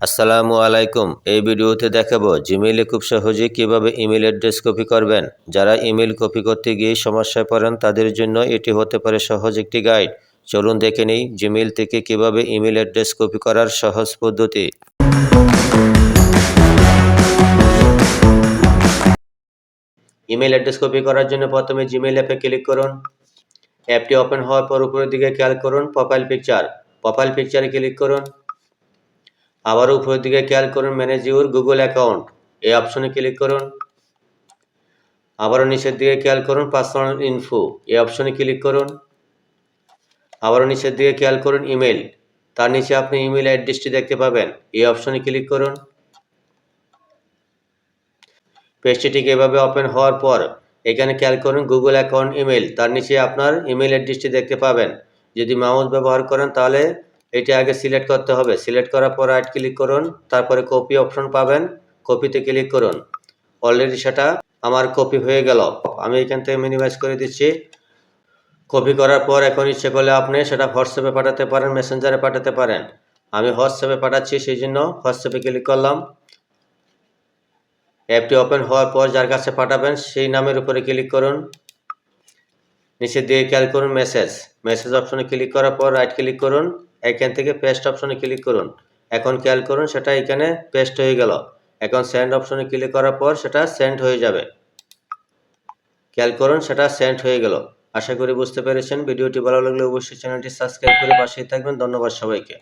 আসসালামু আলাইকুম। এই ভিডিওতে দেখাবো জিমেইলে খুব সহজে কিভাবে ইমেল অ্যাড্রেস কপি করবেন। যারা ইমেল কপি করতে গিয়ে সমস্যায় পড়েন তাদের জন্য এটি হতে পারে সহজ একটি গাইড। চলুন দেখে নেই জিমেইল থেকে কিভাবে ইমেল অ্যাড্রেস কপি করার সহজ পদ্ধতি। ইমেল অ্যাড্রেস কপি করার জন্য প্রথমে জিমেইল অ্যাপে ক্লিক করুন। অ্যাপটি ওপেন হওয়ার পর উপরের দিকে খেয়াল করুন প্রোফাইল পিকচারে ক্লিক করুন। আবারও উপরের দিকে খেয়াল করুন ম্যানেজ ইউর গুগল অ্যাকাউন্ট, এই অপশনে ক্লিক করুন। আবারও নিচের দিকে খেয়াল করুন পার্সোনাল ইনফো, এই অপশনে ক্লিক করুন। আবারও নিচের দিকে খেয়াল করুন ইমেল, তার নিচে আপনি ইমেল অ্যাড্রেসটি দেখতে পাবেন, এই অপশনে ক্লিক করুন। পেজটি ঠিক এভাবে ওপেন হওয়ার পর এখানে খেয়াল করুন গুগল অ্যাকাউন্ট ইমেল, তার নিচে আপনার ইমেল অ্যাড্রেসটি দেখতে পাবেন। যদি মাউস ব্যবহার করেন তাহলে এটি আগে সিলেক্ট করতে হবে। সিলেক্ট করার পর রাইট ক্লিক করুন, তারপরে কপি অপশন পাবেন, কপিতে ক্লিক করুন। অলরেডি সেটা আমার কপি হয়ে গেল। আমি এখান থেকে মিনিমাইজ করে দিচ্ছি। কপি করার পর এখন ইচ্ছে করলে আপনি সেটা হোয়াটসঅ্যাপে পাঠাতে পারেন, মেসেঞ্জারে পাঠাতে পারেন। আমি হোয়াটসঅ্যাপে পাঠাচ্ছি, সেই জন্য হোয়াটসঅ্যাপে ক্লিক করলাম। অ্যাপটি ওপেন হওয়ার পর যার কাছে পাঠাবেন সেই নামের উপরে ক্লিক করুন। নিচে দিয়ে খেয়াল করুন মেসেজ অপশনে ক্লিক করার পর রাইট ক্লিক করুন, এখান থেকে পেস্ট অপশনে ক্লিক করুন। এখন খেয়াল করুন সেটা এখানে পেস্ট হয়ে গেল। এখন সেন্ড অপশনে ক্লিক করার পর সেটা সেন্ড হয়ে যাবে। খেয়াল করুন সেটা সেন্ড হয়ে গেল। আশা করি বুঝতে পেরেছেন। ভিডিওটি ভালো লাগলে অবশ্যই চ্যানেলটি সাবস্ক্রাইব করে পাশেই থাকবেন। ধন্যবাদ সবাইকে।